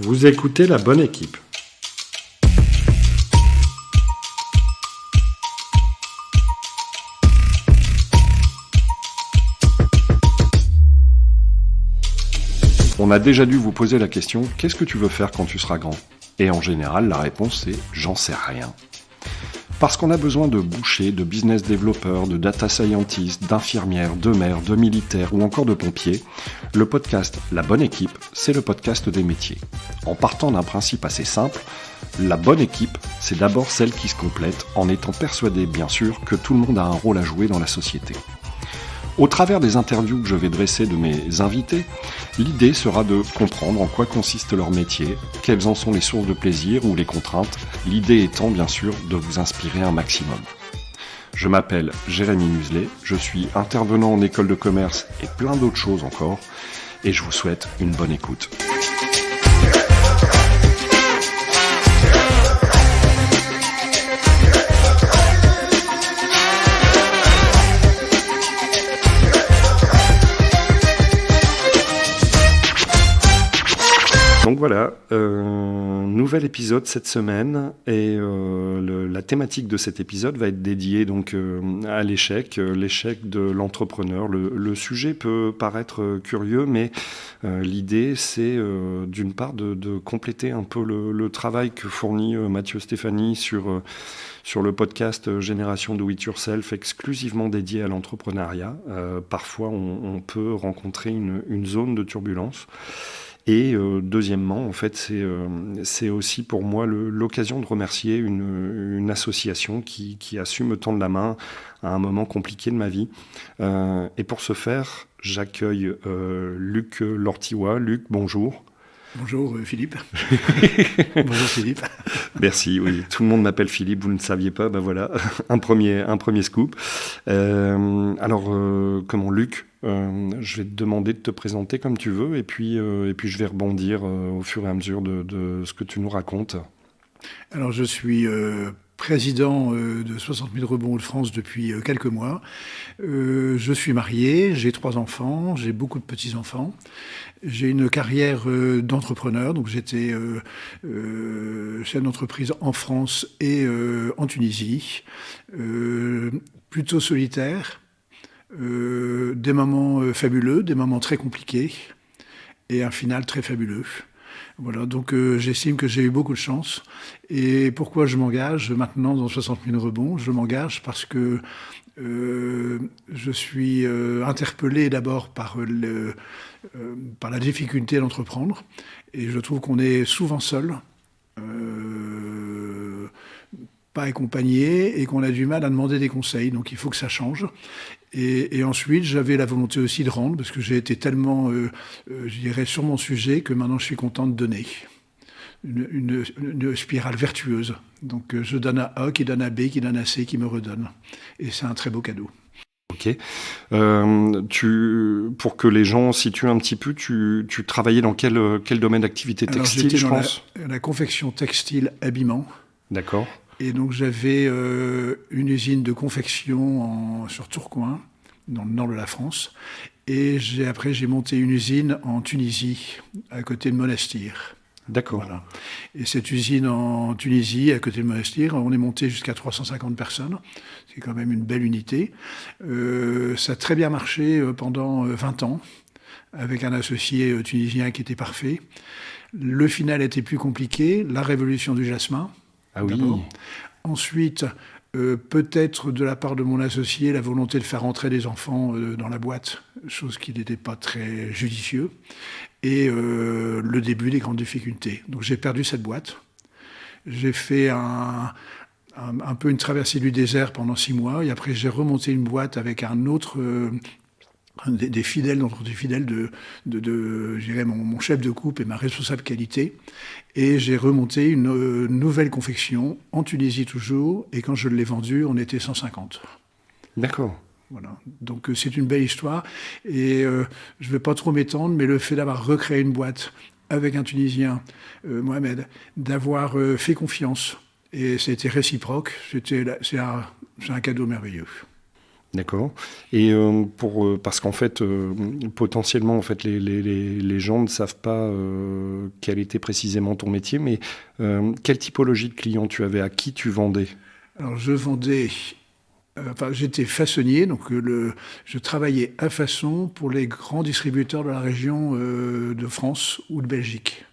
Vous écoutez La Bonne Équipe. On a déjà dû vous poser la question « Qu'est-ce que tu veux faire quand tu seras grand ?» Et en général, la réponse est « J'en sais rien ». Parce qu'on a besoin de bouchers, de business développeurs, de data scientists, d'infirmières, de maires, de militaires ou encore de pompiers, le podcast La Bonne Équipe, c'est le podcast des métiers. En partant d'un principe assez simple, la bonne équipe, c'est d'abord celle qui se complète en étant persuadé, bien sûr, que tout le monde a un rôle à jouer dans la société. Au travers des interviews que je vais dresser de mes invités, l'idée sera de comprendre en quoi consiste leur métier, quelles en sont les sources de plaisir ou les contraintes, l'idée étant bien sûr de vous inspirer un maximum. Je m'appelle Jérémy Muselet, je suis intervenant en école de commerce et plein d'autres choses encore, et je vous souhaite une bonne écoute. Donc voilà, nouvel épisode cette semaine et la thématique de cet épisode va être dédiée donc à l'échec de l'entrepreneur. Le sujet peut paraître curieux, mais l'idée c'est d'une part de compléter un peu le travail que fournit Mathieu Stéphanie sur le podcast Génération Do It Yourself, exclusivement dédié à l'entrepreneuriat. Parfois on peut rencontrer une zone de turbulence. Et deuxièmement, en fait, c'est aussi pour moi l'occasion de remercier une association qui a su me tendre la main à un moment compliqué de ma vie. Et pour ce faire, j'accueille Luc Lortiwa. Luc, bonjour. Bonjour Philippe. Bonjour Philippe. Merci, oui. Tout le monde m'appelle Philippe, vous ne saviez pas, ben voilà, un premier scoop. Comment Luc, je vais te demander de te présenter comme tu veux et puis je vais rebondir au fur et à mesure de ce que tu nous racontes. Alors je suis président de 60 000 rebonds de France depuis quelques mois. Je suis marié, j'ai 3 enfants, j'ai beaucoup de petits-enfants. J'ai une carrière d'entrepreneur, donc j'étais chef d'entreprise en France et en Tunisie. Plutôt solitaire, des moments fabuleux, des moments très compliqués et un final très fabuleux. Voilà, donc j'estime que j'ai eu beaucoup de chance. Et pourquoi je m'engage maintenant dans 60 000 rebonds ? Je m'engage parce que je suis interpellé d'abord par la difficulté d'entreprendre. Et je trouve qu'on est souvent seul, pas accompagné, et qu'on a du mal à demander des conseils. Donc il faut que ça change. Et ensuite, j'avais la volonté aussi de rendre, parce que j'ai été tellement, je dirais, sur mon sujet, que maintenant je suis content de donner. Une spirale vertueuse. Donc je donne à A, qui donne à B, qui donne à C, qui me redonne. Et c'est un très beau cadeau. Ok. Pour que les gens situent un petit peu, tu travaillais dans quel domaine d'activité textile, j'étais je dans pense ? la confection textile habillement. D'accord. Et donc j'avais une usine de confection sur Tourcoing, dans le nord de la France. Et après j'ai monté une usine en Tunisie, à côté de Monastir. D'accord. Voilà. Et cette usine en Tunisie, à côté de Monastir, on est monté jusqu'à 350 personnes. C'est quand même une belle unité. Ça a très bien marché pendant 20 ans, avec un associé tunisien qui était parfait. Le final était plus compliqué, la révolution du jasmin. Ah oui. D'abord. Ensuite, peut-être de la part de mon associé, la volonté de faire rentrer des enfants dans la boîte, chose qui n'était pas très judicieux. Et le début des grandes difficultés. Donc j'ai perdu cette boîte. J'ai fait un peu une traversée du désert pendant 6 mois. Et après, j'ai remonté une boîte avec un autre... des fidèles de je dirais mon chef de coupe et ma responsable qualité. Et j'ai remonté une nouvelle confection, en Tunisie toujours, et quand je l'ai vendue, on était 150. D'accord. Voilà. Donc c'est une belle histoire, et je ne vais pas trop m'étendre, mais le fait d'avoir recréé une boîte avec un Tunisien, Mohamed, d'avoir fait confiance, et c'était réciproque, c'est un cadeau merveilleux. D'accord. Et parce qu'en fait, potentiellement, en fait, les gens ne savent pas quel était précisément ton métier, mais quelle typologie de clients tu avais, à qui tu vendais? Alors, je vendais. Enfin, j'étais façonnier, donc je travaillais à façon pour les grands distributeurs de la région de France ou de Belgique.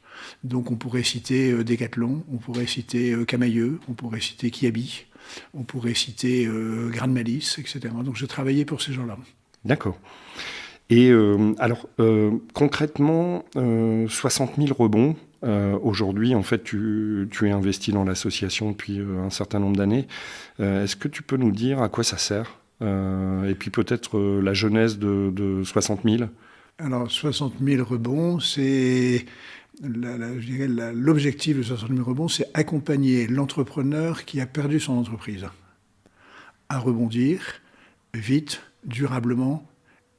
Donc, on pourrait citer Decathlon, on pourrait citer Camaïeu, on pourrait citer Kiabi, on pourrait citer Grain de Malice, etc. Donc, je travaillais pour ces gens-là. D'accord. Et alors, concrètement, 60 000 rebonds. Aujourd'hui, en fait, tu es investi dans l'association depuis un certain nombre d'années. Est-ce que tu peux nous dire à quoi ça sert? Et puis peut-être la genèse de 60 000? Alors, 60 000 rebonds, c'est je dirais l'objectif de 60 000 rebonds, c'est accompagner l'entrepreneur qui a perdu son entreprise à rebondir vite, durablement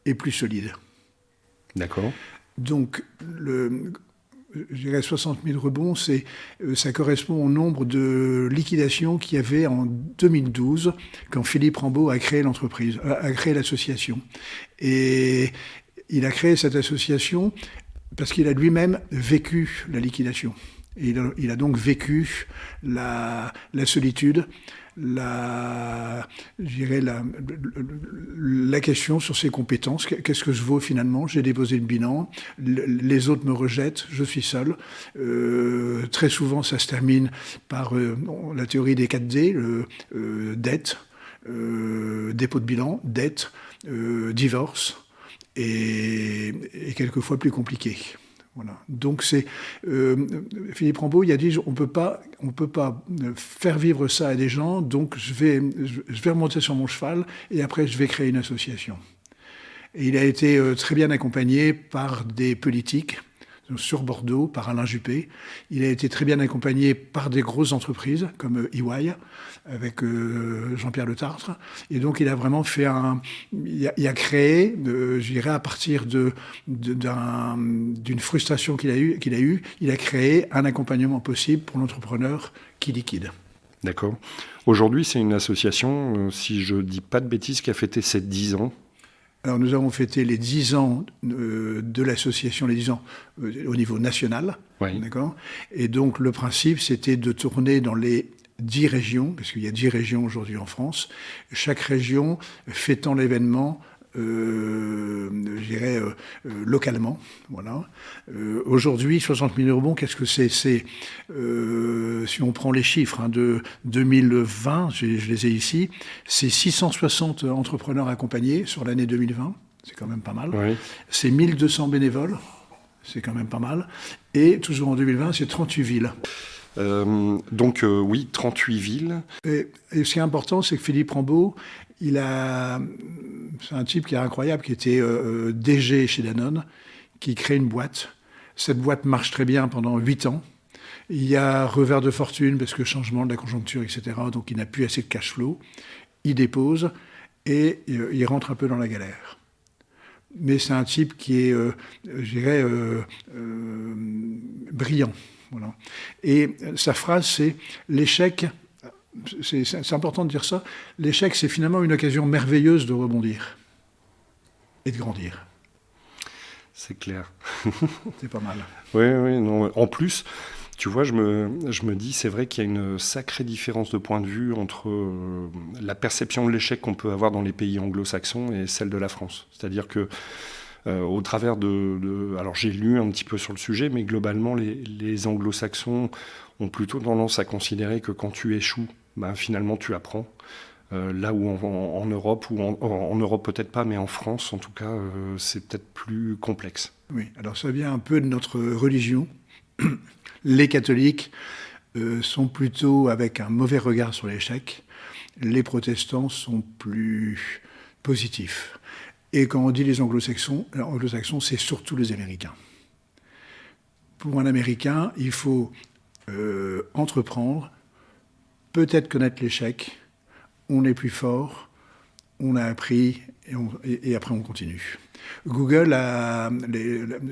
et plus solide. D'accord. Donc, je dirais 60 000 rebonds, ça correspond au nombre de liquidations qu'il y avait en 2012, quand Philippe Rambaud a créé l'entreprise, a créé l'association. Et il a créé cette association parce qu'il a lui-même vécu la liquidation. Et il a donc vécu la solitude, je dirais la question sur ses compétences. Qu'est-ce que je vaux finalement? J'ai déposé le bilan, les autres me rejettent, je suis seul. Très souvent, ça se termine par la théorie des 4D, dette, dépôt de bilan, dette, divorce, et quelquefois plus compliqué. Voilà. Donc Philippe Rambaud, il a dit on peut pas faire vivre ça à des gens, donc je vais remonter sur mon cheval et après je vais créer une association. Et il a été très bien accompagné par des politiques sur Bordeaux, par Alain Juppé. Il a été très bien accompagné par des grosses entreprises comme EY, avec Jean-Pierre Le Tartre. Et donc, il a vraiment fait il a créé, je dirais, à partir d'une frustration qu'il a eue, il a créé un accompagnement possible pour l'entrepreneur qui liquide. D'accord. Aujourd'hui, c'est une association, si je ne dis pas de bêtises, qui a fêté ses 10 ans. Alors, nous avons fêté les 10 ans de l'association, les 10 ans au niveau national. Oui. D'accord. Et donc, le principe, c'était de tourner dans les 10 régions, parce qu'il y a 10 régions aujourd'hui en France, chaque région fêtant l'événement, je dirais, localement. Voilà. Aujourd'hui, 60 000 rebonds, qu'est-ce que c'est? Si on prend les chiffres de 2020, je les ai ici, c'est 660 entrepreneurs accompagnés sur l'année 2020, c'est quand même pas mal. Oui. C'est 1200 bénévoles, c'est quand même pas mal. Et toujours en 2020, c'est 38 villes. Oui, 38 villes. Et ce qui est important, c'est que Philippe Rambaud, c'est un type qui est incroyable, qui était DG chez Danone, qui crée une boîte. Cette boîte marche très bien pendant 8 ans. Il y a revers de fortune, parce que changement de la conjoncture, etc. Donc il n'a plus assez de cash flow. Il dépose et il rentre un peu dans la galère. Mais c'est un type qui est, je dirais, brillant. Voilà. Et sa phrase, c'est « l'échec », c'est important de dire ça, l'échec, c'est finalement une occasion merveilleuse de rebondir et de grandir. C'est clair. C'est pas mal. Oui, non. En plus, tu vois, je me dis, c'est vrai qu'il y a une sacrée différence de point de vue entre la perception de l'échec qu'on peut avoir dans les pays anglo-saxons et celle de la France. C'est-à-dire que au travers alors j'ai lu un petit peu sur le sujet, mais globalement, les anglo-saxons ont plutôt tendance à considérer que quand tu échoues, finalement tu apprends. Là où en Europe, ou en Europe peut-être pas, mais en France en tout cas, c'est peut-être plus complexe. Oui, alors ça vient un peu de notre religion. Les catholiques sont plutôt avec un mauvais regard sur l'échec. Les protestants sont plus positifs. Et quand on dit les anglo-saxons, c'est surtout les Américains. Pour un Américain, il faut entreprendre, peut-être connaître l'échec, on est plus fort, on a appris et après on continue. Google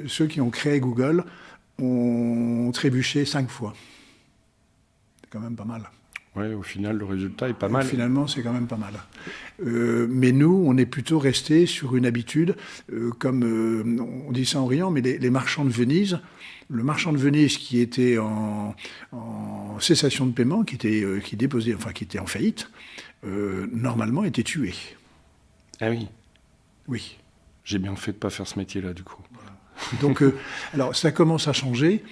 ceux qui ont créé Google ont trébuché 5 fois. C'est quand même pas mal. Ouais, au final, le résultat est pas mal. Finalement, c'est quand même pas mal. Mais nous, on est plutôt resté sur une habitude, comme on dit ça en riant, mais les marchands de Venise, le marchand de Venise qui était en cessation de paiement, qui était en faillite, normalement était tué. Ah oui, Oui. j'ai bien fait de pas faire ce métier-là, du coup. Donc, alors, ça commence à changer.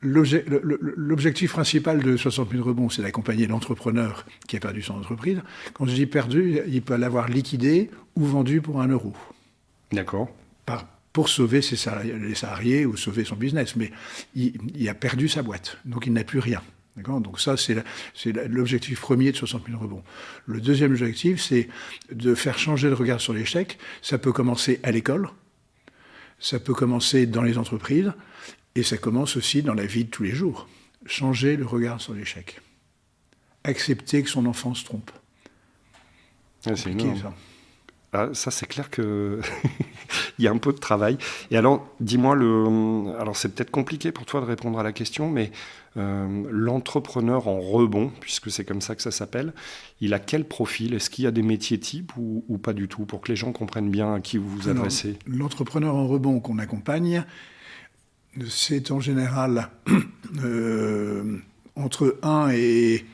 L'objectif principal de 60 000 rebonds, c'est d'accompagner l'entrepreneur qui a perdu son entreprise. Quand je dis perdu, il peut l'avoir liquidé ou vendu pour 1 euro. D'accord. Pour sauver les salariés ou sauver son business. Mais il a perdu sa boîte, donc il n'a plus rien. D'accord ? Donc ça, c'est l'objectif premier de 60 000 rebonds. Le deuxième objectif, c'est de faire changer le regard sur l'échec. Ça peut commencer à l'école, ça peut commencer dans les entreprises, et ça commence aussi dans la vie de tous les jours. Changer le regard sur l'échec. Accepter que son enfant se trompe. Ah, c'est énorme. Ça. Ah, ça, c'est clair qu'il y a un peu de travail. Et alors, dis-moi, alors c'est peut-être compliqué pour toi de répondre à la question, mais l'entrepreneur en rebond, puisque c'est comme ça que ça s'appelle, il a quel profil ? Est-ce qu'il y a des métiers types ou pas du tout, pour que les gens comprennent bien à qui vous vous adressez ? L'entrepreneur en rebond qu'on accompagne, c'est en général entre 1 et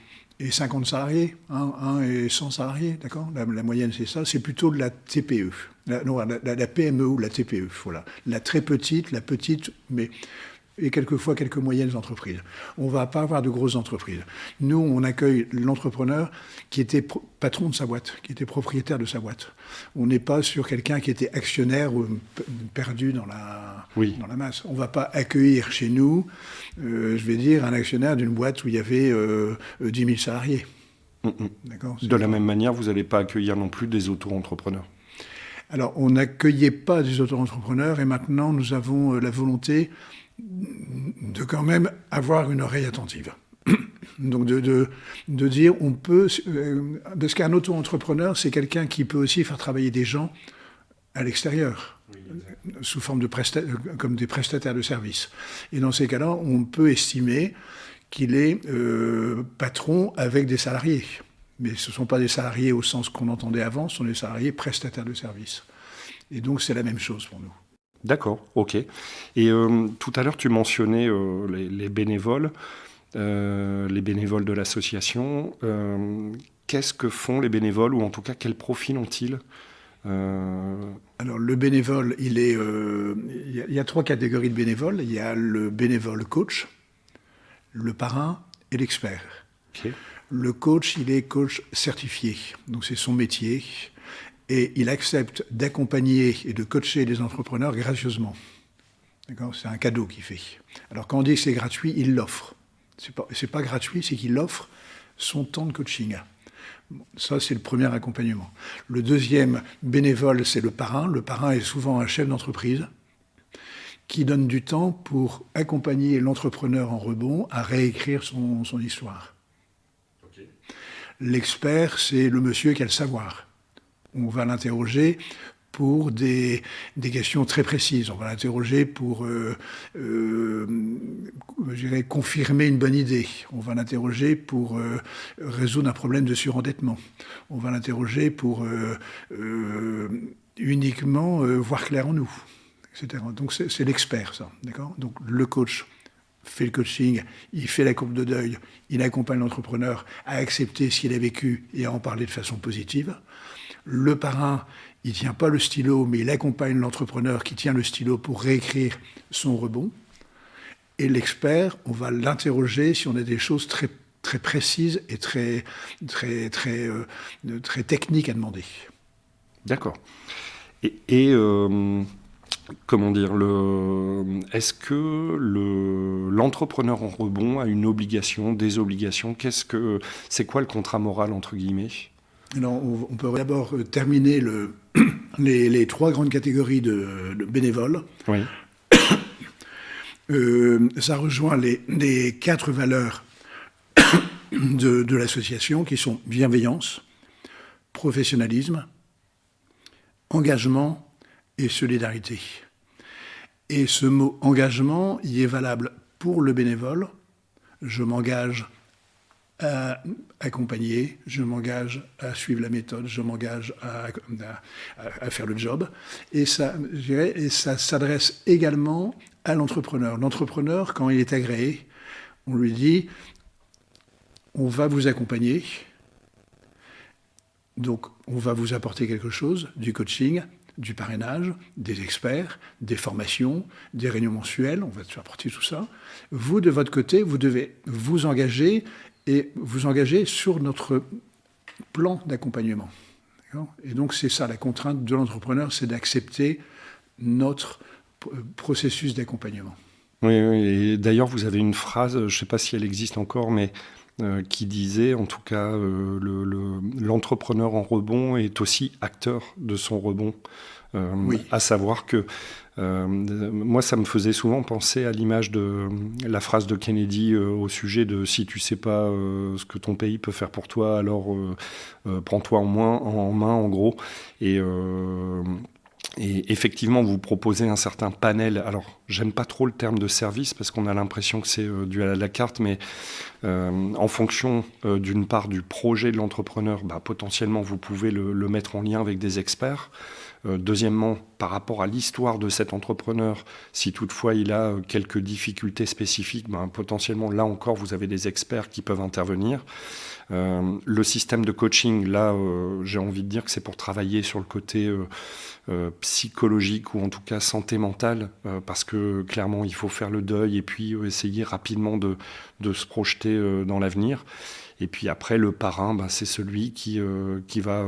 50 salariés, 1 et 100 salariés, d'accord ? La moyenne, c'est ça. C'est plutôt de la TPE, la PME ou la TPE, voilà. La très petite, la petite, mais et quelquefois quelques moyennes entreprises. On ne va pas avoir de grosses entreprises. Nous, on accueille l'entrepreneur qui était patron de sa boîte, qui était propriétaire de sa boîte. On n'est pas sur quelqu'un qui était actionnaire ou perdu dans la masse. On ne va pas accueillir chez nous, je vais dire, un actionnaire d'une boîte où il y avait 10 000 salariés. D'accord ? De la même manière, vous n'allez pas accueillir non plus des auto-entrepreneurs. Alors, on n'accueillait pas des auto-entrepreneurs et maintenant, nous avons la volonté de quand même avoir une oreille attentive. Donc de dire, on peut... Parce qu'un auto-entrepreneur, c'est quelqu'un qui peut aussi faire travailler des gens à l'extérieur, sous forme comme des prestataires de services. Et dans ces cas-là, on peut estimer qu'il est patron avec des salariés. Mais ce ne sont pas des salariés au sens qu'on entendait avant, ce sont des salariés prestataires de services. Et donc c'est la même chose pour nous. D'accord, ok. Et tout à l'heure, tu mentionnais les bénévoles de l'association. Qu'est-ce que font les bénévoles, ou en tout cas, quel profil ont-ils ? Alors, le bénévole, il y a 3 catégories de bénévoles. Il y a le bénévole coach, le parrain et l'expert. Okay. Le coach, il est coach certifié, donc c'est son métier. Et il accepte d'accompagner et de coacher les entrepreneurs gracieusement. D'accord ? C'est un cadeau qu'il fait. Alors quand on dit que c'est gratuit, il l'offre. C'est pas gratuit, c'est qu'il offre son temps de coaching. Bon, ça, c'est le premier accompagnement. Le deuxième bénévole, c'est le parrain. Le parrain est souvent un chef d'entreprise qui donne du temps pour accompagner l'entrepreneur en rebond à réécrire son histoire. Okay. L'expert, c'est le monsieur qui a le savoir. On va l'interroger pour des questions très précises. On va l'interroger pour confirmer une bonne idée. On va l'interroger pour résoudre un problème de surendettement. On va l'interroger pour uniquement voir clair en nous, etc. Donc c'est l'expert, ça. D'accord ? Donc le coach fait le coaching, il fait la courbe de deuil, il accompagne l'entrepreneur à accepter ce qu'il a vécu et à en parler de façon positive. Le parrain, il ne tient pas le stylo, mais il accompagne l'entrepreneur qui tient le stylo pour réécrire son rebond. Et l'expert, on va l'interroger si on a des choses très, très précises et très techniques à demander. D'accord. Et comment dire, est-ce que l'entrepreneur en rebond a une obligation, des obligations ? C'est quoi le contrat moral, entre guillemets ? Alors, on peut d'abord terminer les 3 grandes catégories de bénévoles. Oui. Ça rejoint les 4 valeurs de l'association qui sont bienveillance, professionnalisme, engagement et solidarité. Et ce mot engagement, il est valable pour le bénévole. Je m'engage à accompagner, je m'engage à suivre la méthode, je m'engage à faire le job. Et ça, je dirais, et ça s'adresse également à l'entrepreneur. L'entrepreneur, quand il est agréé, on lui dit, on va vous accompagner, donc on va vous apporter quelque chose, du coaching, du parrainage, des experts, des formations, des réunions mensuelles, on va te faire apporter tout ça. Vous, de votre côté, vous devez vous engager et vous engager sur notre plan d'accompagnement. D'accord ? Et donc c'est ça la contrainte de l'entrepreneur, c'est d'accepter notre processus d'accompagnement. Oui, et d'ailleurs vous avez une phrase, je ne sais pas si elle existe encore, mais qui disait, en tout cas, l'entrepreneur en rebond est aussi acteur de son rebond. Oui. À savoir que moi, ça me faisait souvent penser à l'image de la phrase de Kennedy au sujet de « si tu ne sais pas ce que ton pays peut faire pour toi, alors prends-toi en main, en gros ». Et effectivement, vous proposez un certain panel. Alors, j'aime pas trop le terme de service parce qu'on a l'impression que c'est dû à la carte, mais en fonction d'une part du projet de l'entrepreneur, potentiellement vous pouvez le mettre en lien avec des experts. Deuxièmement, par rapport à l'histoire de cet entrepreneur, si toutefois il a quelques difficultés spécifiques, potentiellement là encore vous avez des experts qui peuvent intervenir. Le système de coaching, là, j'ai envie de dire que c'est pour travailler sur le côté psychologique ou en tout cas santé mentale, parce que clairement il faut faire le deuil et puis essayer rapidement de se projeter dans l'avenir. Et puis après, le parrain, c'est celui qui va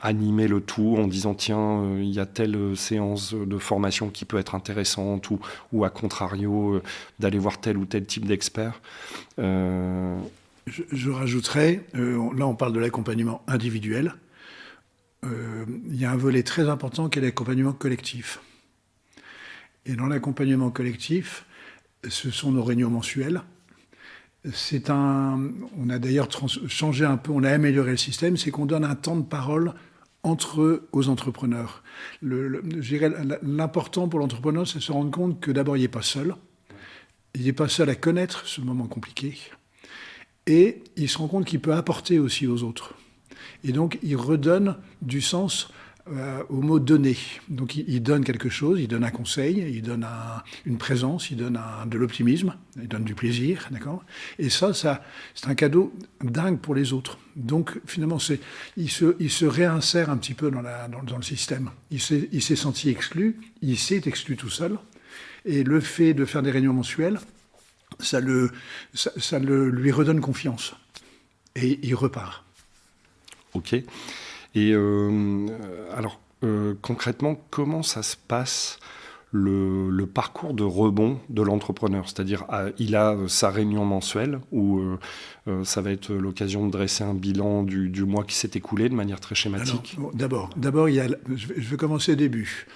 animer le tout en disant tiens, il y a telle séance de formation qui peut être intéressante ou à contrario, d'aller voir tel ou tel type d'expert. Je rajouterais, là on parle de l'accompagnement individuel, il y a un volet très important qui est l'accompagnement collectif. Et dans l'accompagnement collectif, ce sont nos réunions mensuelles. On a d'ailleurs changé un peu, on a amélioré le système, c'est qu'on donne un temps de parole aux entrepreneurs. Je dirais, l'important pour l'entrepreneur, c'est de se rendre compte que d'abord, il n'est pas seul. Il n'est pas seul à connaître ce moment compliqué. Et il se rend compte qu'il peut apporter aussi aux autres. Et donc, il redonne du sens au mot « donner ». Donc, il donne quelque chose, il donne un conseil, il donne une présence, il donne de l'optimisme, il donne du plaisir, d'accord ? Et ça, c'est un cadeau dingue pour les autres. Donc, finalement, il se réinsère un petit peu dans le système. Il s'est senti exclu, il s'est exclu tout seul. Et le fait de faire des réunions mensuelles, ça lui redonne confiance. Et il repart. Ok. Et alors, concrètement, comment ça se passe le parcours de rebond de l'entrepreneur ? C'est-à-dire, il a sa réunion mensuelle où ça va être l'occasion de dresser un bilan du mois qui s'est écoulé de manière très schématique. Alors, d'abord, je vais commencer au début.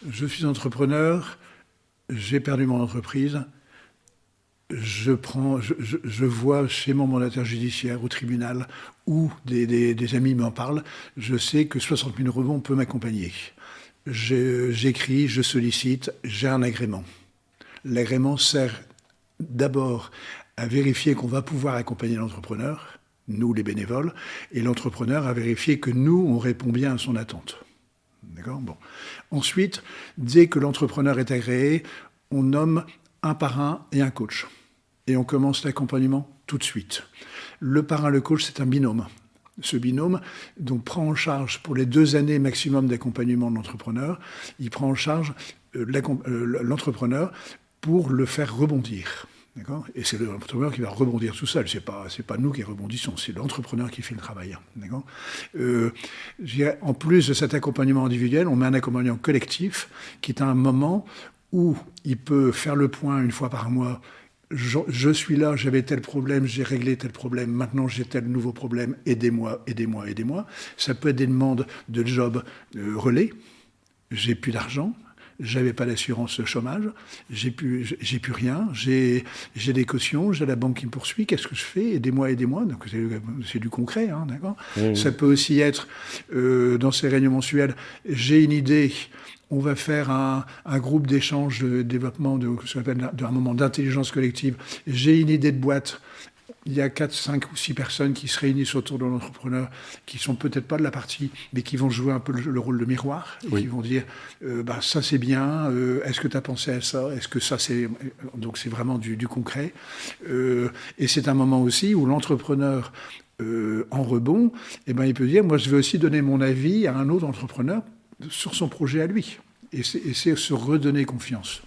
Je suis entrepreneur, j'ai perdu mon entreprise. Je vois chez mon mandataire judiciaire au tribunal où des amis m'en parlent, je sais que 60 000 rebonds peut m'accompagner. J'écris, je sollicite, j'ai un agrément. L'agrément sert d'abord à vérifier qu'on va pouvoir accompagner l'entrepreneur, nous les bénévoles, et l'entrepreneur à vérifier que nous, on répond bien à son attente. D'accord ? Bon. Ensuite, dès que l'entrepreneur est agréé, on nomme un parrain et un coach. Et on commence l'accompagnement tout de suite. Le parrain, le coach, c'est un binôme. Ce binôme donc, prend en charge pour les 2 années maximum d'accompagnement de l'entrepreneur, il prend en charge l'entrepreneur pour le faire rebondir. D'accord ? Et c'est l'entrepreneur qui va rebondir tout seul. C'est pas nous qui rebondissons, c'est l'entrepreneur qui fait le travail. D'accord ? En plus de cet accompagnement individuel, on met un accompagnement collectif qui est un moment où il peut faire le point une fois par mois. Je suis là, j'avais tel problème, j'ai réglé tel problème, maintenant j'ai tel nouveau problème, aidez-moi, aidez-moi, aidez-moi. Ça peut être des demandes de job relais, j'ai plus d'argent, j'avais pas d'assurance chômage, j'ai plus rien, j'ai des cautions, j'ai la banque qui me poursuit, qu'est-ce que je fais ? Aidez-moi, aidez-moi. Donc c'est du concret, hein, d'accord ? Oui. Ça peut aussi être dans ces réunions mensuelles, j'ai une idée. On va faire un groupe d'échange, de développement, ce qu'on appelle un moment d'intelligence collective. J'ai une idée de boîte, il y a 4, 5 ou 6 personnes qui se réunissent autour de l'entrepreneur, qui ne sont peut-être pas de la partie, mais qui vont jouer un peu le rôle de miroir, et qui vont dire ça c'est bien, est-ce que tu as pensé à ça, est-ce que ça c'est... Donc c'est vraiment du concret. Et c'est un moment aussi où l'entrepreneur en rebond, il peut dire, moi je veux aussi donner mon avis à un autre entrepreneur sur son projet à lui. Et c'est se redonner confiance.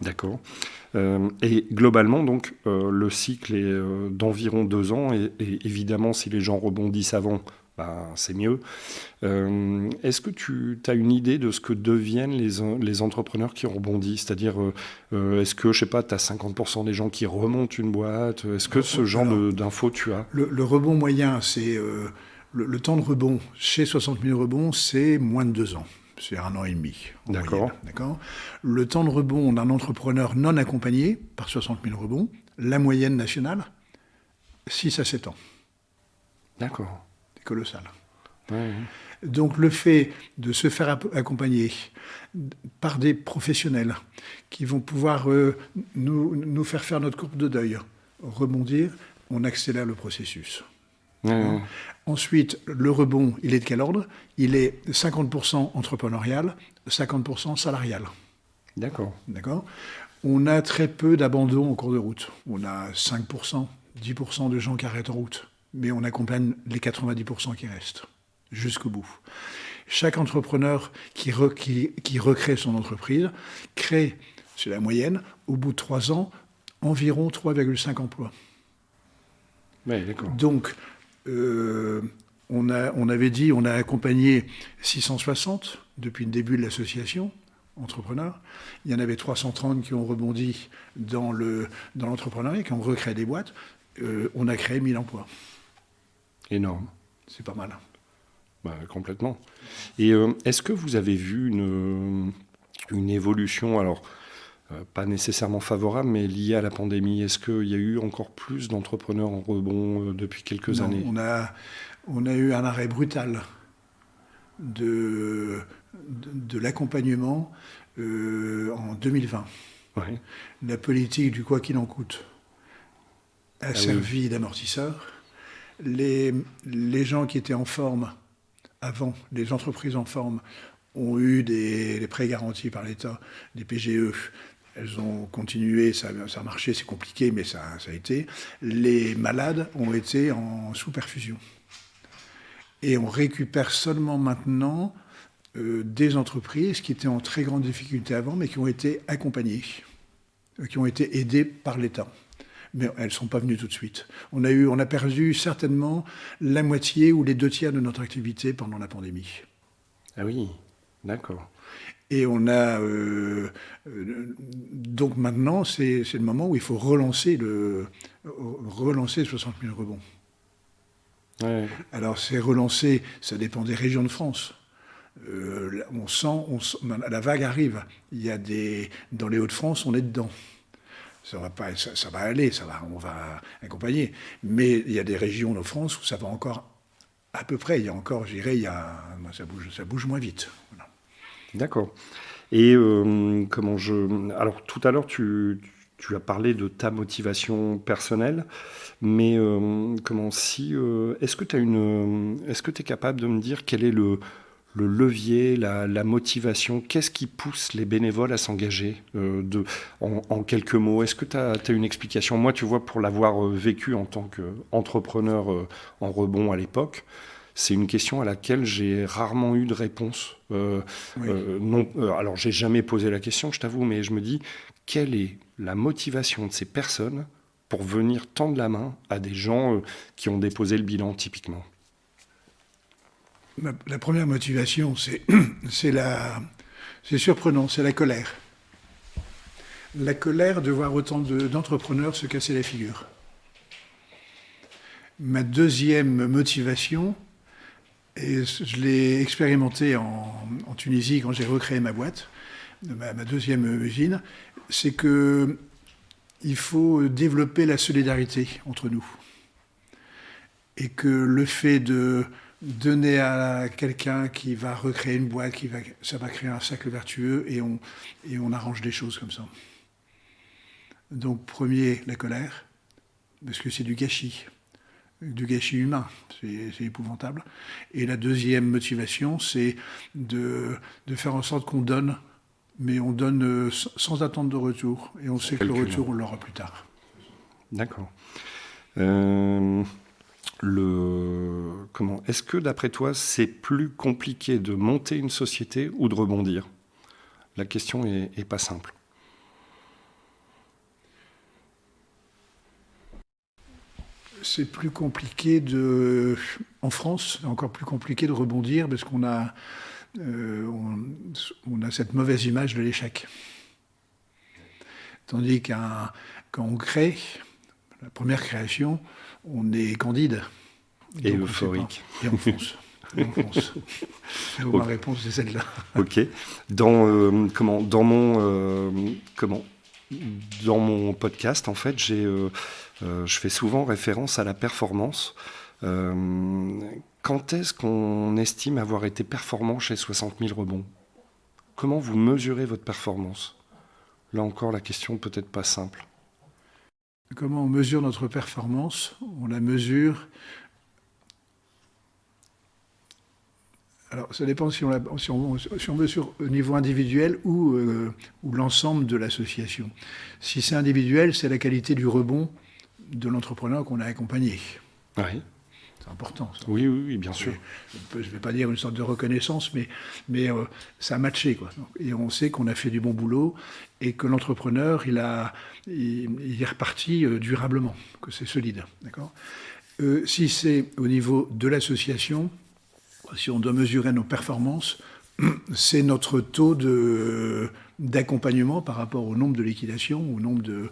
D'accord. Et globalement, donc, le cycle est d'environ 2 ans. Et évidemment, si les gens rebondissent avant, c'est mieux. Est-ce que tu as une idée de ce que deviennent les entrepreneurs qui rebondissent? C'est-à-dire, est-ce que, je sais pas, tu as 50% des gens qui remontent une boîte? Est-ce que ce genre d'infos tu as? Le rebond moyen, c'est... le temps de rebond chez 60 000 rebonds, c'est moins de 2 ans. C'est 1 an et demi. D'accord. D'accord. Le temps de rebond d'un entrepreneur non accompagné par 60 000 rebonds, la moyenne nationale, 6 à 7 ans. D'accord. C'est colossal. Ouais. Donc le fait de se faire accompagner par des professionnels qui vont pouvoir nous faire notre courbe de deuil, rebondir, on accélère le processus. Ouais. Ensuite, le rebond, il est de quel ordre? Il est 50% entrepreneurial, 50% salarial. D'accord. D'accord. On a très peu d'abandon en cours de route. On a 5%, 10% de gens qui arrêtent en route. Mais on accompagne les 90% qui restent jusqu'au bout. Chaque entrepreneur qui recrée son entreprise crée, c'est la moyenne, au bout de 3 ans, environ 3,5 emplois. Ouais, d'accord. Donc, on avait dit, on a accompagné 660 depuis le début de l'association entrepreneurs. Il y en avait 330 qui ont rebondi dans l'entrepreneuriat, qui ont recréé des boîtes. On a créé 1000 emplois. Énorme. C'est pas mal. Complètement. Et est-ce que vous avez vu une évolution, alors pas nécessairement favorable, mais liée à la pandémie? Est-ce qu'il y a eu encore plus d'entrepreneurs en rebond depuis quelques années? On a eu un arrêt brutal de l'accompagnement en 2020. Ouais. La politique du quoi qu'il en coûte a servi d'amortisseur. Les gens qui étaient en forme avant, les entreprises en forme, ont eu des prêts garantis par l'État, des PGE. Elles ont continué, ça a marché, c'est compliqué, mais ça a été. Les malades ont été en sous-perfusion. Et on récupère seulement maintenant des entreprises qui étaient en très grande difficulté avant, mais qui ont été accompagnées, qui ont été aidées par l'État. Mais elles ne sont pas venues tout de suite. On a perdu certainement la moitié ou les 2 tiers de notre activité pendant la pandémie. Ah oui, d'accord. Et on a... donc maintenant, c'est le moment où il faut relancer 60 000 rebonds. Ouais. Alors c'est relancé, ça dépend des régions de France. On sent, la vague arrive. Il y a dans les Hauts-de-France, on est dedans. Ça va aller, on va accompagner. Mais il y a des régions de France où ça va encore à peu près. Il y a encore, je dirais, ça bouge moins vite. Voilà. D'accord. Et alors tout à l'heure, tu as parlé de ta motivation personnelle, mais est-ce que tu es capable de me dire quel est le levier, la motivation? Qu'est-ce qui pousse les bénévoles à s'engager en quelques mots? Est-ce que tu as une explication? Moi, tu vois, pour l'avoir vécu en tant qu'entrepreneur en rebond à l'époque, c'est une question à laquelle j'ai rarement eu de réponse. Alors, j'ai jamais posé la question, je t'avoue, mais je me dis, quelle est la motivation de ces personnes pour venir tendre la main à des gens qui ont déposé le bilan, typiquement? La première motivation, c'est surprenant, c'est la colère. La colère de voir autant d'entrepreneurs se casser la figure. Ma deuxième motivation, et je l'ai expérimenté en Tunisie quand j'ai recréé ma boîte, ma deuxième usine, c'est qu'il faut développer la solidarité entre nous. Et que le fait de donner à quelqu'un qui va recréer une boîte, ça va créer un cercle vertueux et on arrange des choses comme ça. Donc, premier, la colère. parce que c'est du gâchis humain, c'est épouvantable. Et la deuxième motivation, c'est de faire en sorte qu'on donne, mais on donne sans attente de retour. Et on sait que le retour, on l'aura plus tard. D'accord. Est-ce que, d'après toi, c'est plus compliqué de monter une société ou de rebondir? La question est pas simple. C'est plus compliqué en France, c'est encore plus compliqué de rebondir parce qu'on a cette mauvaise image de l'échec. Tandis quand on crée, la première création, on est candide. Et euphorique. Et on fonce. Ma réponse, c'est celle-là. Ok. Dans mon podcast, en fait, je fais souvent référence à la performance. Quand est-ce qu'on estime avoir été performant chez 60 000 rebonds? Comment vous mesurez votre performance? Là encore, la question peut-être pas simple. Comment on mesure notre performance? On la mesure... Alors, ça dépend si on mesure au niveau individuel ou l'ensemble de l'association. Si c'est individuel, c'est la qualité du rebond de l'entrepreneur qu'on a accompagné. Oui. C'est important, ça. Oui, bien sûr. Je ne vais pas dire une sorte de reconnaissance, mais ça a matché, quoi. Et on sait qu'on a fait du bon boulot et que l'entrepreneur, il est reparti durablement, que c'est solide. D'accord ? Si c'est au niveau de l'association, si on doit mesurer nos performances, c'est notre taux d'accompagnement par rapport au nombre de liquidations, au nombre de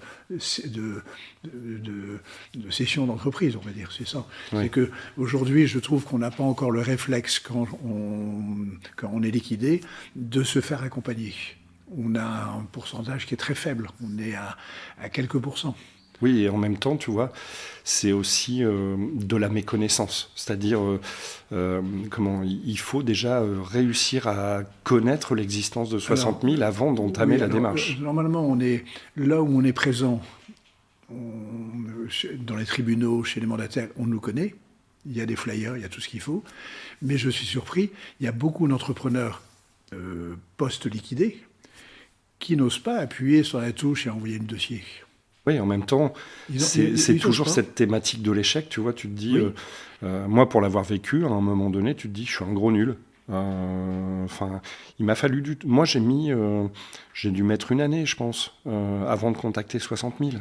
cessions d'entreprise, on va dire. C'est ça. Oui. C'est qu'aujourd'hui, je trouve qu'on n'a pas encore le réflexe, quand on est liquidé, de se faire accompagner. On a un pourcentage qui est très faible. On est à quelques pourcents. Oui, et en même temps, tu vois, c'est aussi de la méconnaissance. C'est-à-dire, il faut déjà réussir à connaître l'existence de 60 000 avant d'entamer la démarche. Normalement, on est là où on est présent, dans les tribunaux, chez les mandataires, on nous connaît. Il y a des flyers, il y a tout ce qu'il faut. Mais je suis surpris, il y a beaucoup d'entrepreneurs post-liquidés qui n'osent pas appuyer sur la touche et envoyer le dossier. Oui, en même temps, c'est toujours cette thématique de l'échec, tu vois, tu te dis, oui. Moi, pour l'avoir vécu, à un moment donné, tu te dis, je suis un gros nul. Il m'a fallu Moi, j'ai dû mettre une année, je pense, avant de contacter 60 000.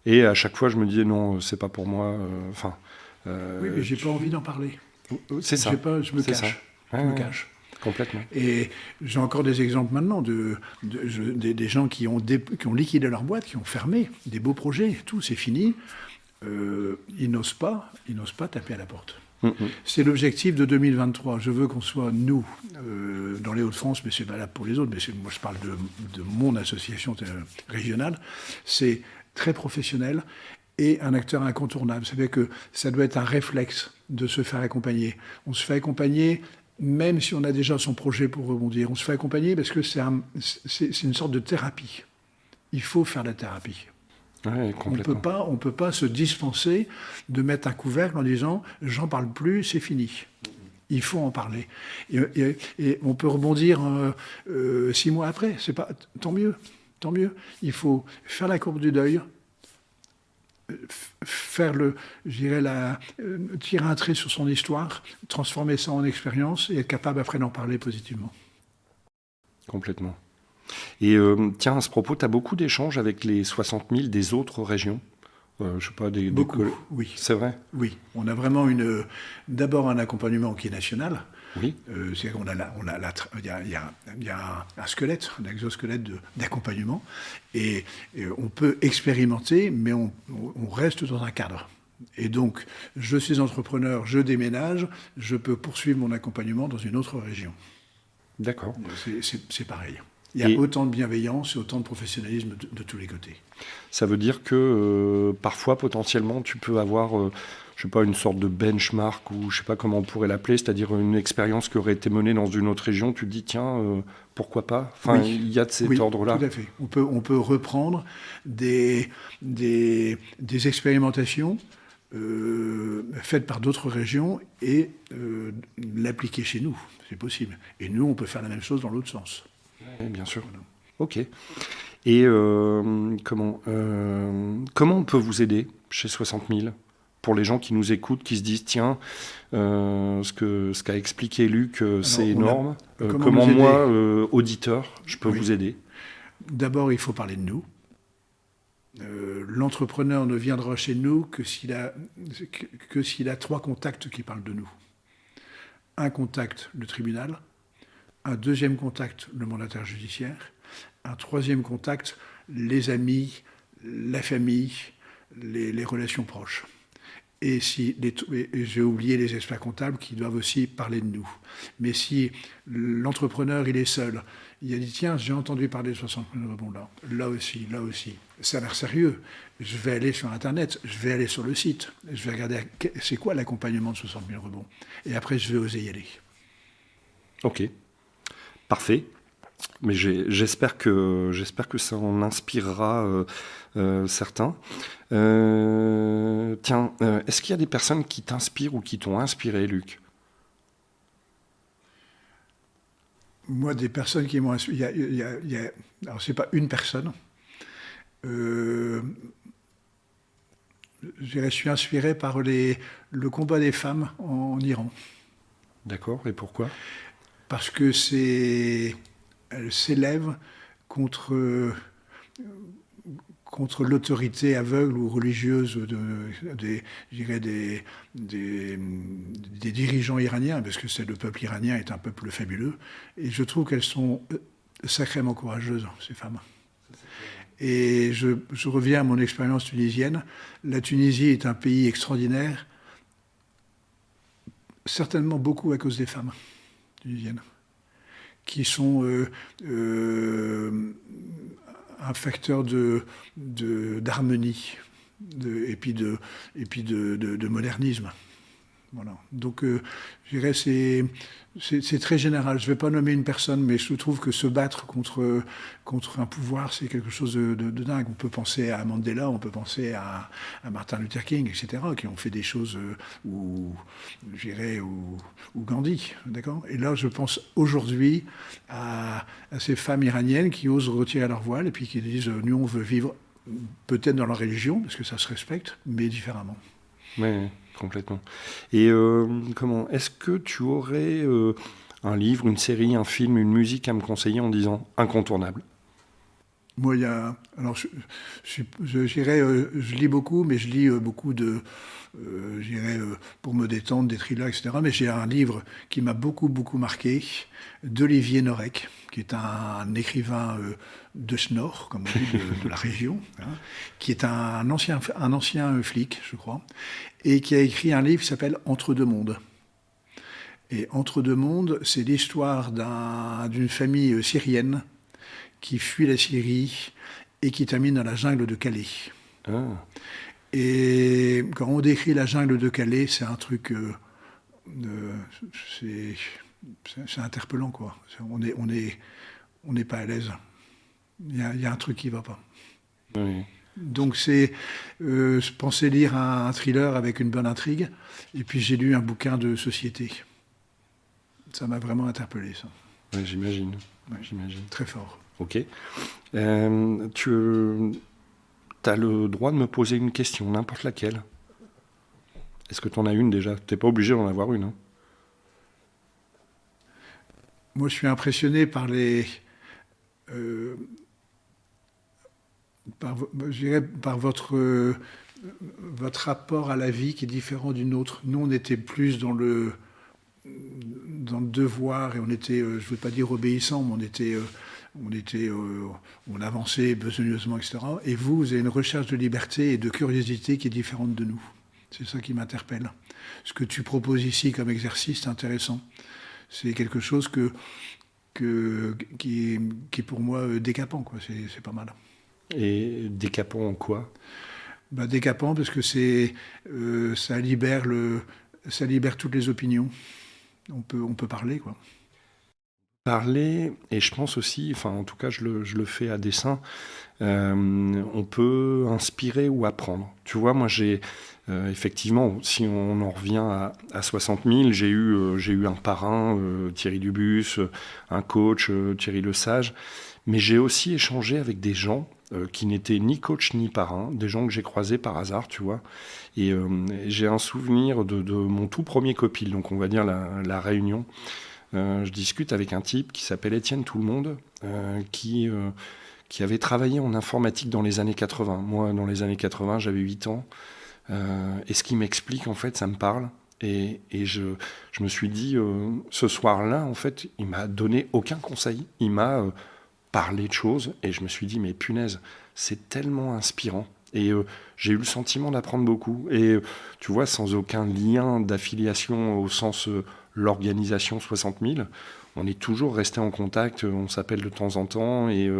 Et à chaque fois, je me disais, non, c'est pas pour moi. Oui, mais j'ai pas envie d'en parler. C'est ça. Je me cache. Je me cache. Complètement. Et j'ai encore des exemples maintenant des gens qui ont liquidé leur boîte, qui ont fermé des beaux projets, tout, c'est fini. Ils n'osent pas taper à la porte. C'est l'objectif de 2023. Je veux qu'on soit, nous, dans les Hauts-de-France, mais c'est valable pour les autres, mais moi je parle de mon association régionale, c'est très professionnel et un acteur incontournable. Ça veut dire que ça doit être un réflexe de se faire accompagner. On se fait accompagner même si on a déjà son projet pour rebondir. On se fait accompagner parce que c'est une sorte de thérapie. Il faut faire la thérapie. Ouais, complètement. On peut pas se dispenser de mettre un couvercle en disant « j'en parle plus, c'est fini ». Il faut en parler. Et on peut rebondir 6 mois après. C'est pas, tant mieux. Il faut faire la courbe du deuil, tirer un trait sur son histoire, transformer ça en expérience et être capable après d'en parler positivement. Complètement. Et tiens, à ce propos, tu as beaucoup d'échanges avec les 60 000 des autres régions? Je sais pas, beaucoup, oui. C'est vrai? Oui. On a vraiment d'abord un accompagnement qui est national. Oui. C'est-à-dire il y a un squelette, un exosquelette d'accompagnement, et on peut expérimenter, mais on reste dans un cadre. Et donc, je suis entrepreneur, je déménage, je peux poursuivre mon accompagnement dans une autre région. D'accord. C'est pareil. Il y a autant de bienveillance et autant de professionnalisme de tous les côtés. Ça veut dire que parfois, potentiellement, tu peux avoir, je sais pas, une sorte de benchmark ou je sais pas comment on pourrait l'appeler, c'est-à-dire une expérience qui aurait été menée dans une autre région. Tu te dis, tiens, pourquoi pas? Oui. Il y a de cet ordre-là. Tout à fait. On peut reprendre des expérimentations faites par d'autres régions et l'appliquer chez nous. C'est possible. Et nous, on peut faire la même chose dans l'autre sens. Oui, bien sûr. Voilà. Ok. Et comment on peut vous aider chez 60 000 pour les gens qui nous écoutent, qui se disent tiens, ce qu'a expliqué Luc, c'est énorme. Comment moi, auditeur, je peux vous aider? D'abord, il faut parler de nous. L'entrepreneur ne viendra chez nous que s'il a 3 contacts qui parlent de nous. Un contact, le tribunal. Un deuxième contact, le mandataire judiciaire. Un troisième contact, les amis, la famille, les relations proches. Et j'ai oublié les experts comptables qui doivent aussi parler de nous. Mais si l'entrepreneur, il est seul, il a dit, tiens, j'ai entendu parler de 60 000 rebonds là aussi, ça a l'air sérieux. Je vais aller sur Internet, je vais aller sur le site, je vais regarder c'est quoi l'accompagnement de 60 000 rebonds. Et après, je vais oser y aller. Ok, parfait. Mais j'espère que ça en inspirera certains. Tiens, est-ce qu'il y a des personnes qui t'inspirent ou qui t'ont inspiré, Luc? Moi, des personnes qui m'ont inspiré, alors c'est pas une personne. Je suis inspiré par le combat des femmes en Iran. D'accord, et pourquoi? Parce que elles s'élèvent contre l'autorité aveugle ou religieuse des dirigeants iraniens, parce que le peuple iranien est un peuple fabuleux, et je trouve qu'elles sont sacrément courageuses, ces femmes. Et je reviens à mon expérience tunisienne. La Tunisie est un pays extraordinaire, certainement beaucoup à cause des femmes tunisiennes, qui sont un facteur d'harmonie et puis de modernisme. Voilà. Donc, je dirais c'est très général. Je ne vais pas nommer une personne, mais je trouve que se battre contre un pouvoir, c'est quelque chose de dingue. On peut penser à Mandela, on peut penser à Martin Luther King, etc., qui ont fait des choses, ou Gandhi, d'accord. Et là, je pense aujourd'hui à ces femmes iraniennes qui osent retirer leur voile et puis qui disent, nous, on veut vivre peut-être dans leur religion, parce que ça se respecte, mais différemment. Oui, complètement. Et est-ce que tu aurais un livre, une série, un film, une musique à me conseiller en disant incontournable? Moi, alors, je lis beaucoup, mais je lis beaucoup pour me détendre, des thrillers, etc. Mais j'ai un livre qui m'a beaucoup, beaucoup marqué, d'Olivier Norek, qui est un écrivain de Schnorr, comme on dit, de la région, hein, qui est un ancien flic, je crois, et qui a écrit un livre qui s'appelle Entre deux mondes. Et Entre deux mondes, c'est l'histoire d'une famille syrienne qui fuit la Syrie et qui termine dans la jungle de Calais. Ah. Et quand on décrit la jungle de Calais, c'est un truc... c'est interpellant, quoi. On n'est pas à l'aise. Il y a un truc qui ne va pas. Oui. Donc je pensais lire un thriller avec une bonne intrigue, et puis j'ai lu un bouquin de société. Ça m'a vraiment interpellé, ça. Ouais, j'imagine. Très fort. Ok. Tu as le droit de me poser une question, n'importe laquelle. Est-ce que tu en as une déjà? Tu n'es pas obligé d'en avoir une. Hein. Moi, je suis impressionné par par votre rapport à la vie qui est différent du nôtre. Nous, on était plus dans le devoir et on était, je ne veux pas dire obéissant, mais on avançait besogneusement, etc. Et vous avez une recherche de liberté et de curiosité qui est différente de nous. C'est ça qui m'interpelle. Ce que tu proposes ici comme exercice, c'est intéressant. C'est quelque chose que qui est pour moi décapant, quoi. C'est pas mal. Et décapant en quoi? Décapant parce que ça libère toutes les opinions. On peut parler, quoi. Parler, et je pense aussi, enfin en tout cas je le fais à dessein, on peut inspirer ou apprendre. Tu vois, moi j'ai effectivement, si on en revient à 60 000, j'ai eu un parrain, Thierry Dubus, un coach, Thierry Lesage, mais j'ai aussi échangé avec des gens qui n'étaient ni coach ni parrain, des gens que j'ai croisés par hasard, tu vois. Et j'ai un souvenir de mon tout premier copil, donc on va dire la réunion. Je discute avec un type qui s'appelle Étienne Tout-le-Monde, qui avait travaillé en informatique dans les années 80. Moi, dans les années 80, j'avais 8 ans. Et ce qu'il m'explique, en fait, ça me parle. Et je me suis dit, ce soir-là, en fait, il m'a donné aucun conseil. Il m'a parlé de choses. Et je me suis dit, mais punaise, c'est tellement inspirant. Et j'ai eu le sentiment d'apprendre beaucoup. Et tu vois, sans aucun lien d'affiliation au sens l'organisation 60 000, on est toujours resté en contact, on s'appelle de temps en temps. Et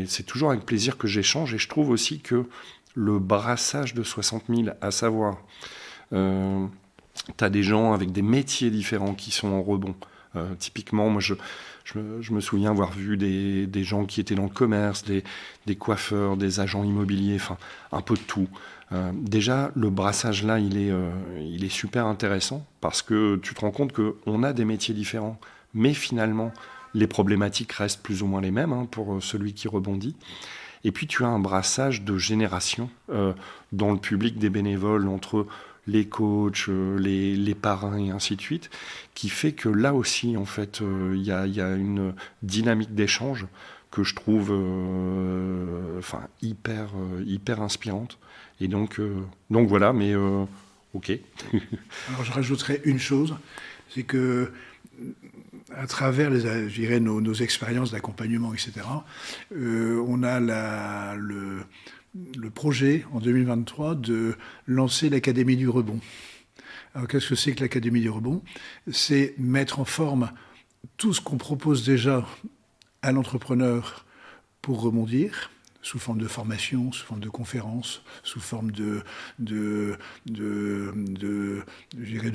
c'est toujours avec plaisir que j'échange. Et je trouve aussi que le brassage de 60 000, à savoir, tu as des gens avec des métiers différents qui sont en rebond. Typiquement, moi, je me souviens avoir vu des gens qui étaient dans le commerce, des coiffeurs, des agents immobiliers, enfin, un peu de tout. Déjà, le brassage là, il est super intéressant parce que tu te rends compte qu'on a des métiers différents, mais finalement, les problématiques restent plus ou moins les mêmes pour celui qui rebondit. Et puis, tu as un brassage de générations dans le public des bénévoles entre les coachs, les parrains et ainsi de suite, qui fait que là aussi, en fait, il y a une dynamique d'échange que je trouve hyper inspirante. Et donc voilà, mais ok. Alors je rajouterais une chose, c'est que à travers je dirais, nos expériences d'accompagnement, etc., on a le projet en 2023 de lancer l'Académie du rebond. Alors qu'est-ce que c'est que l'Académie du rebond? C'est mettre en forme tout ce qu'on propose déjà à l'entrepreneur pour rebondir, sous forme de formation, sous forme de conférences, sous forme de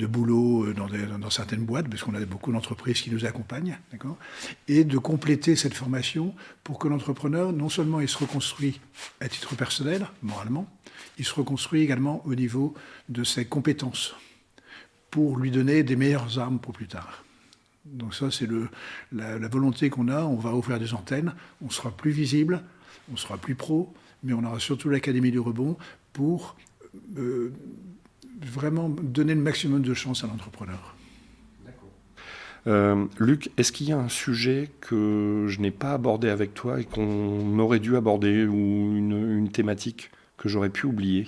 boulot dans certaines boîtes, parce qu'on a beaucoup d'entreprises qui nous accompagnent, d'accord, et de compléter cette formation pour que l'entrepreneur, non seulement il se reconstruit à titre personnel, moralement, il se reconstruit également au niveau de ses compétences, pour lui donner des meilleures armes pour plus tard. Donc ça, c'est la volonté qu'on a. On va ouvrir des antennes, on sera plus visible, on sera plus pro, mais on aura surtout l'Académie du rebond pour vraiment donner le maximum de chance à l'entrepreneur. D'accord. Luc, est-ce qu'il y a un sujet que je n'ai pas abordé avec toi et qu'on aurait dû aborder, ou une thématique que j'aurais pu oublier?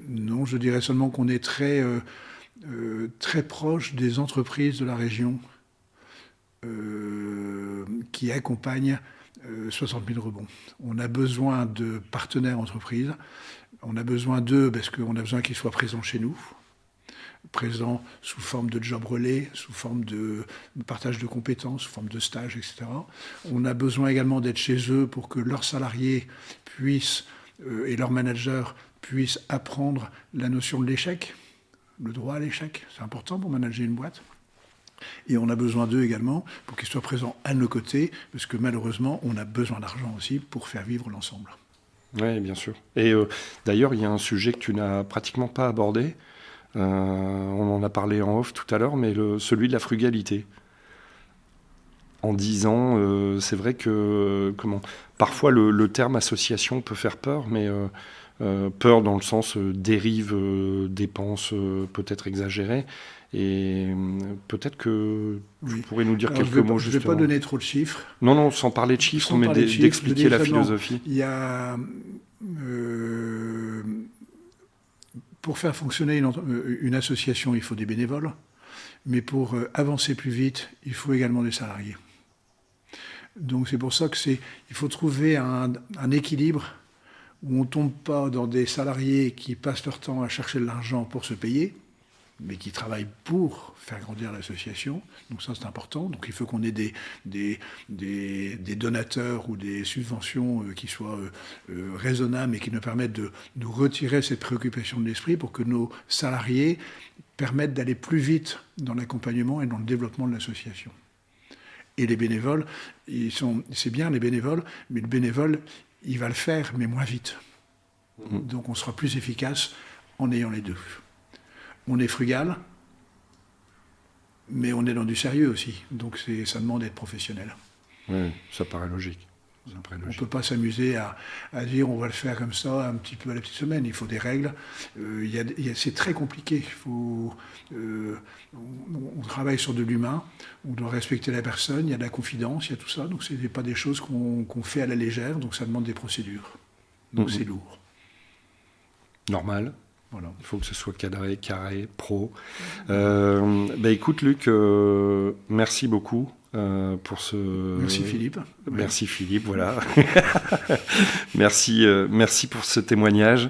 Non, je dirais seulement qu'on est très proche des entreprises de la région qui accompagnent 60 000 rebonds. On a besoin de partenaires entreprises, on a besoin d'eux parce qu'on a besoin qu'ils soient présents chez nous, présents sous forme de job relais, sous forme de partage de compétences, sous forme de stage, etc. On a besoin également d'être chez eux pour que leurs salariés puissent, et leurs managers puissent apprendre la notion de l'échec, le droit à l'échec. C'est important pour manager une boîte. Et on a besoin d'eux également pour qu'ils soient présents à nos côtés, parce que malheureusement, on a besoin d'argent aussi pour faire vivre l'ensemble. Oui, bien sûr. Et d'ailleurs, il y a un sujet que tu n'as pratiquement pas abordé. On en a parlé en off tout à l'heure, mais celui de la frugalité. En disant, c'est vrai que parfois le terme association peut faire peur, mais peur dans le sens dérive, dépenses peut-être exagérées. Et peut-être que tu pourrais nous dire quelques mots, justement. Je ne vais pas donner trop de chiffres. Non, sans parler de chiffres, mais d'expliquer la philosophie. Il y a, pour faire fonctionner une association, il faut des bénévoles. Mais pour avancer plus vite, il faut également des salariés. Donc c'est pour ça qu'il faut trouver un équilibre où on ne tombe pas dans des salariés qui passent leur temps à chercher de l'argent pour se payer, mais qui travaillent pour faire grandir l'association. Donc ça, c'est important. Donc il faut qu'on ait des donateurs ou des subventions qui soient raisonnables et qui nous permettent de nous retirer cette préoccupation de l'esprit pour que nos salariés permettent d'aller plus vite dans l'accompagnement et dans le développement de l'association. Et les bénévoles, c'est bien les bénévoles, mais le bénévole, il va le faire, mais moins vite. Donc on sera plus efficace en ayant les deux. On est frugal, mais on est dans du sérieux aussi. Donc ça demande d'être professionnel. Oui, ça paraît logique. On ne peut pas s'amuser à dire on va le faire comme ça un petit peu à la petite semaine. Il faut des règles. C'est très compliqué. On travaille sur de l'humain. On doit respecter la personne. Il y a de la confidence, il y a tout ça. Donc ce n'est pas des choses qu'on fait à la légère. Donc ça demande des procédures. Donc c'est lourd. Normal. Voilà. Il faut que ce soit cadré, carré, pro. Écoute Luc, merci beaucoup. Pour ce... Merci Philippe. Merci Philippe, voilà. merci pour ce témoignage.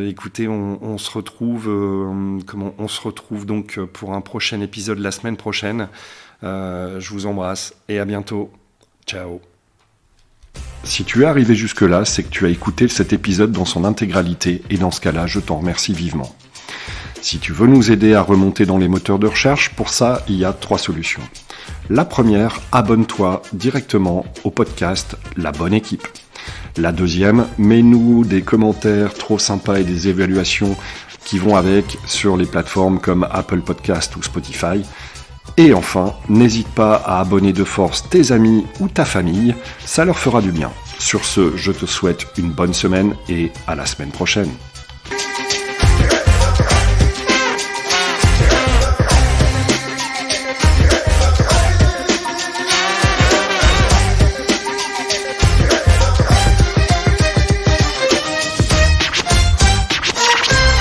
Écoutez, on se retrouve, on se retrouve donc pour un prochain épisode la semaine prochaine. Je vous embrasse et à bientôt. Ciao. Si tu es arrivé jusque-là, c'est que tu as écouté cet épisode dans son intégralité et dans ce cas-là, je t'en remercie vivement. Si tu veux nous aider à remonter dans les moteurs de recherche, pour ça, il y a 3 solutions. La première, abonne-toi directement au podcast La Bonne Équipe. La deuxième, mets-nous des commentaires trop sympas et des évaluations qui vont avec sur les plateformes comme Apple Podcast ou Spotify. Et enfin, n'hésite pas à abonner de force tes amis ou ta famille, ça leur fera du bien. Sur ce, je te souhaite une bonne semaine et à la semaine prochaine.